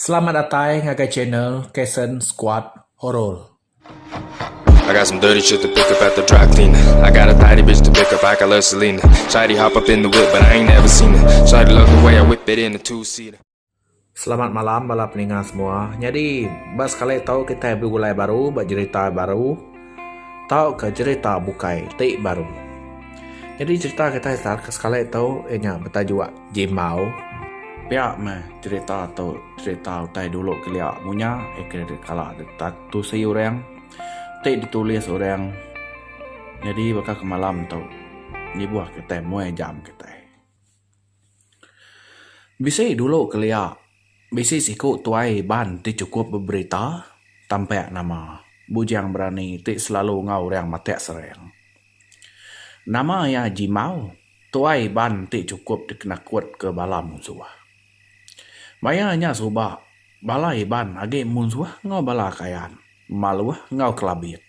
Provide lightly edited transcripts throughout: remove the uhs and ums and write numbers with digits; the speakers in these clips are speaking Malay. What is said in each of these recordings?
Selamat datang ke channel Kesen Squad Horror. I got some dirty shit to pick up at the dry cleaner. I got a tidy bitch to pick up, I got love Selena. Shawty hop up in the whip, but I ain't never seen her. Shawty love the way I whip it in a two-seater. Selamat malam bala pendengar semua. Jadi, bas kali tahu kita bergulai baru, bercerita baru. Tahu ke cerita bukai tik baru. Jadi cerita kita start ke sekali tahu ianya bertajuk Jimau. Pihak mah cerita atau cerita utai dulu keliak punya kalau ada tu si orang tak ditulis orang, jadi bakal ke malam tau ni buah kita muai jam kita bisa dulu keliak bisa siku tuai ban ti cukup berberita tampak nama bujang berani ti selalu ngau orang mati sereng nama ya Jimau tuai ban ti cukup dikenakut ke balam musuh mayanya subah balai ban age musuh ngau bala kayan maluah ngau kelabit.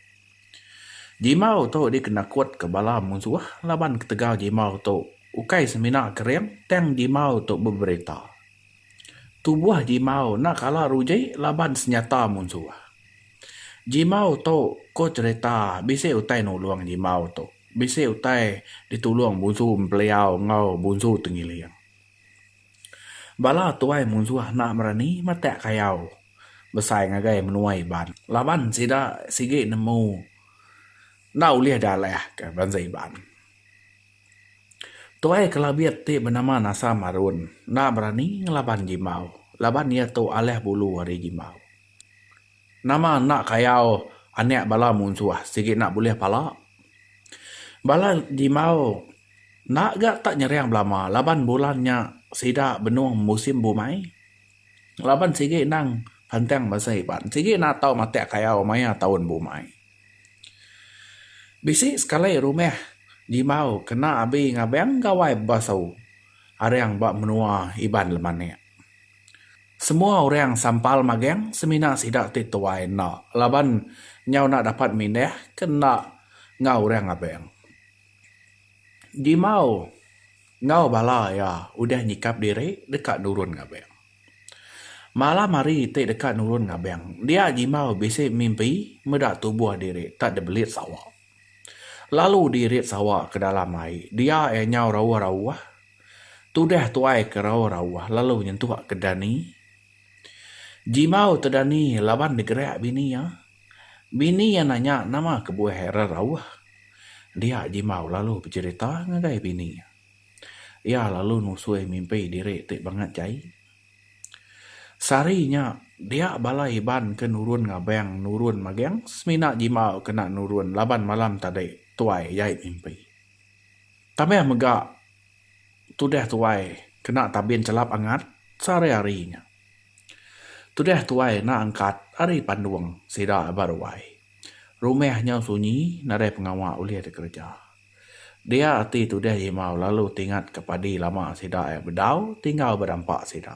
Jimau tu dia kena kuat ke bala musuh laban ketegal Jimau tu ukai semina kerem teng Jimau tu berberita. Tubuh Jimau nak kalah rujai laban senyata musuh. Jimau tu ko cerita bisa utai nolong Jimau tu. Bisa utai ditolong musuh beliau ngau musuh tengiliang. Bala tuai musuh nak merani mata kayau. Besai ngagai menuai ban. Laban sida sige nemu nau liah dalah ke banzai ban. Tuai kelabiat ti bernama Nasa Marun. Na berani ngelaban Jimau. Laban ia tu aleh bulu hari Jimau. Nama nak kayau anek bala musuh. Sige nak boleh pala. Bala Jimau nak gak tak nyeriang belama. Laban bulannya sida benung musim bumai. Laban sige nang hantang masai ban. Sige nak tahu mati kayau maya tahun bumai. Bisi sekali rumah Jimau kena abi ngabeng gawai basau. Ariang bak menua iban lemane. Semua orang sampal mageng semina sidak tituai nak. Laban nyau nak dapat mineh kena ngau orang abeng. Jimau ngau bala ya udah nyikap diri dekat nurun ngabeng. Malam hari tak dekat nurun ngabeng. Dia Jimau bisa mimpi medak tubuh diri tak debelit sawah. Lalu dirit sawah ke dalam air. Dia nyau rawah-rawah. Tudah tuai ke rawah-rawah. Lalu nyentuh ke dani. Jimau terdani laban digerak bini ya. Bini yang nanya nama kebuah hera rawah. Dia Jimau lalu bercerita ngagai bini. Ya lalu nusui mimpi diri tak banget jai. Sarinya dia balai ban ke nurun ngabeng nurun mageng semina Jimau kena nurun laban malam tadi tuai yai mimpi. Tapi megak tudah tuai kena tabin celap angat sehari-harinya. Tudah tuai nak angkat hari panduang sida baruai. Rumahnya sunyi nadai pengawal uliah kerja. Dia hati tudah Jimau lalu tingat kepadi lama sida berdau tinggal berdampak sida.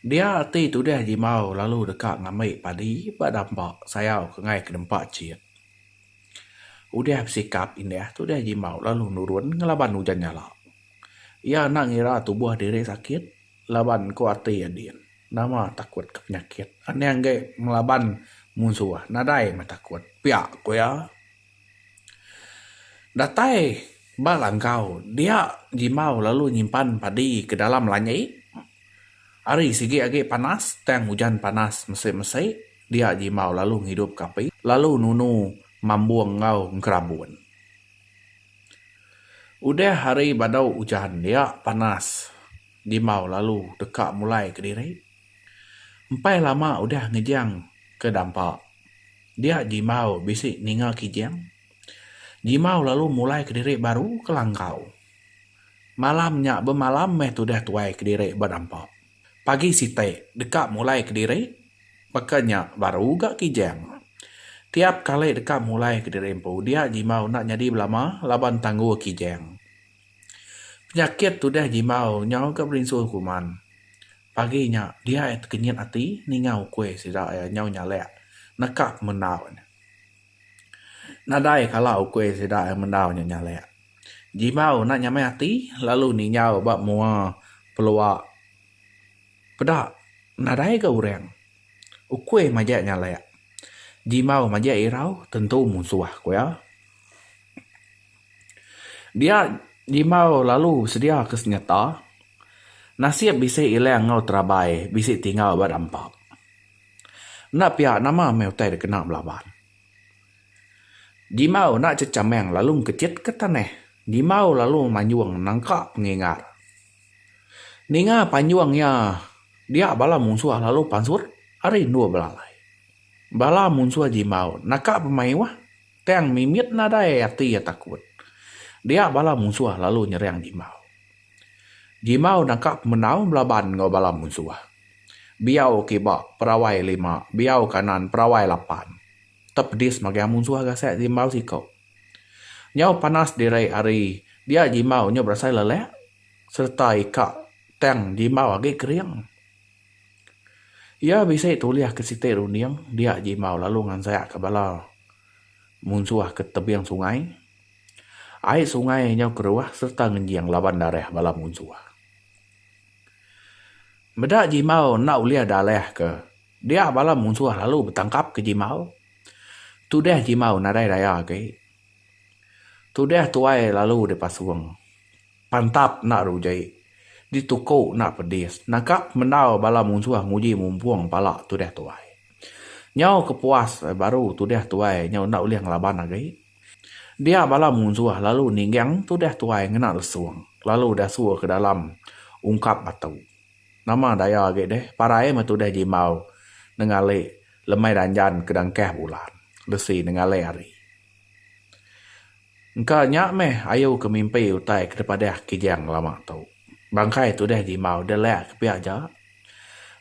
Dia hati tu dah Jimau lalu dekat ngamai padi berdampak sayau ke ngai ke dempak ciat. Udah bersikap indah tu dah Jimau lalu nurun ngelaban hujan nyala. Ia nak ngira tubuh diri sakit laban ko hati adian. Nama takut ke penyakit. Ane anggai melaban musuh nadai matakut. Piak ko ya. Datai balangkau dia Jimau lalu nyimpan padi ke dalam lanyai. Hari sige age panas, tang hujan panas mesai-mesai, dia Jimau lalu hidup kapi, lalu nunu mambuang ngau ngerabun. Udah hari badau hujan, dia panas, Jimau lalu dekat mulai ke diri. Empai lama udah ngejang ke dampak. Dia Jimau bisik ninga kijang. Jimau lalu mulai ke diri baru ke langkau. Malamnya bermalam meh tu dah tuai ke diri berdampak. Pagi site dekat mulai ke diri, makanya baru gak kijang. Tiap kali dekat mulai ke diri empu, dia Jimau nak jadi belama, laban tangguh kijang. Penyakit tu dah Jimau, nyau ke berinsul kuman. Paginya, dia kenyat hati, ningau kue sida nyau nyalek, nekak menau. Nadai kalau kue sida menau nyalek. Jimau nak nyamai hati, lalu ninyau bak mua peluak Pedak, nadai ke orang. Ukui majak nyalek. Jimau majak irau, tentu musuh ko ya. Dia jimau lalu sedia ke senjata. Nasib bisa ilang ngau terabai, bisa tinggal berdampak. Nak pihak nama meutai kena belaban. Jimau nak cecameng lalu kecit ke tanah. Jimau lalu manjuang nangkap pengingar. Ninga panjuangnya dia bala musuh lalu pansur hari dua belalai. Bala musuh jimau nakak pemain wah. Teng mimit nadai hati ya takut. Dia bala musuh lalu nyerang jimau. Jimau nakak menau belaban ngau bala musuh. Biau kibak perawai 5, biau kanan perawai 8. Tepedis magai musuh gasek jimau sikau. Nyau panas dirai hari, dia jimau nya berasai lelek serta ikak teng jimau agi keriang. Ia bisa tuliah ke site runiang, dia jimau lalu ngan saya ke bala musuh ke tebiang sungai. Air sungai nyau keruah serta ngenjiang laban darah bala musuh. Bedak jimau nak uliah daleh ke. Dia bala musuh lalu bertangkap ke jimau. Tudeh jimau nadai daya ke. Tudeh tuai lalu dipasuang. Pantap nak rujai. Ditukau nak pedis. Nakap menau bala musuh nguji mumpuang pala tudeh tuai. Nyau kepuas baru tudeh tuai nyau nak uliah ngelaban lagi. Dia bala musuh lalu ninggang tudeh tuai ngena lesuang. Lalu dah suah ke dalam ungkap batu. Nama daya agak deh. Parai matu dah jimau. Nengale lemai danjan kedang keh bulan. Lesi nengale hari. Engkau nyak meh ayo ke mimpi utai kepada kijang lama tau. Bangkai tu dah jimau dah lek ke pihak ja.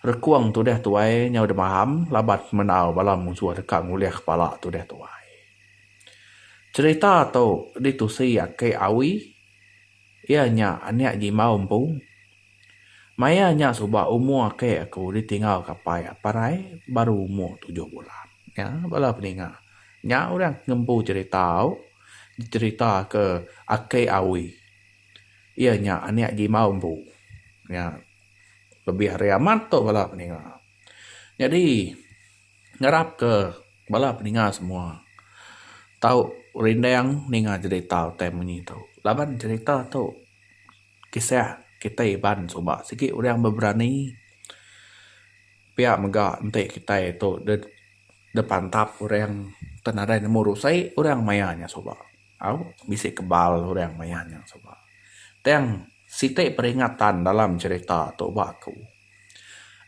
Rekuang tu dah tuai nyau dah maham. Labat menau bala musuh dekat nguliah kepala tu dah tuai. Cerita tu ditusi akai awi. Ia nyak anak jimau empung. Maya nya subak umur ke aku ditinggal kapai parai baru umur 7 bulan. Ya, bala peninga. Nya orang ngempu cerita ke akai awi. Ia nya anak jimau empu. Ya, lebih hari amat tu bala peninga. Jadi ngarap ke bala peninga semua. Tahu rindang ninga cerita temani tu. Laban cerita tu kisah kita iban subak sikit orang berberani pihak megak entek kita itu depan tap orang tenadai nemu rusai orang mayanya subak au bisa kebal orang mayanya subak teng sitik peringatan dalam cerita tu baku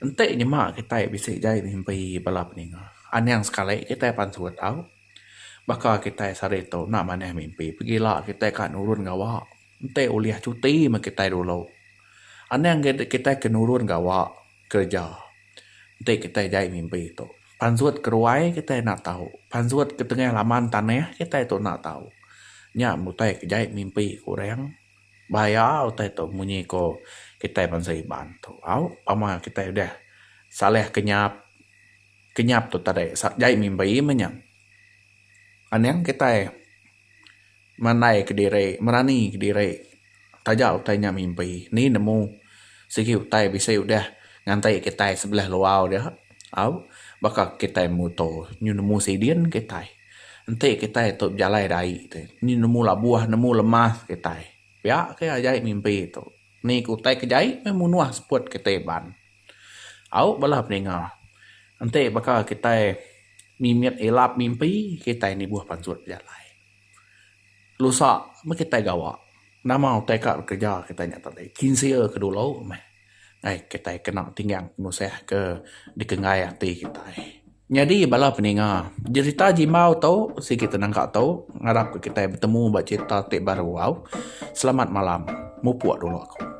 entek nyemak kita bisa jai mimpi bala peninga yang sekali kita pansut au bakal kita sare tu nak maneh mimpi pergilah kita kan urun gawa entek uliah cuti mak kita dulu yang kita kenurun gawa kerja. Nanti kita jai mimpi itu. Pansut keruai kita nak tahu. Pansut ke tengah laman tanah kita itu nak tahu. Nya mutai jai mimpi kurang. Bahaya utai itu munyi ko kita pansai bantu. Au ama kita udah saleh kenyap tu tadi jai mimpi menyang. Yang kita manai ke diri, merani ke diri. Tajak utainya mimpi. Ni nemu sikit utai bisa udah ngantai kita sebelah luar dia. Au bakal kita muto nemu sidian kita. Nanti kita itu berjalan dari itu. Ni nemu lah buah, nemu lemah kita. Ya ke ajai mimpi itu. Ni utai kejai memunuah seput kita ban. Au bala peninga. Nanti bakal kita mimit elap mimpi kita ini buah pansut berjalan. Lusa kita gawa. Nama utai kat kerja kita nyata tadi. Kinsia ke dulu meh. Kita kena tinggal museh ke dikengai hati kita. Jadi bala peninga. Cerita jimau tau si kita nangkak tau ngarap ke kita bertemu buat cerita tik baru. Selamat malam. Mupuak dulu aku.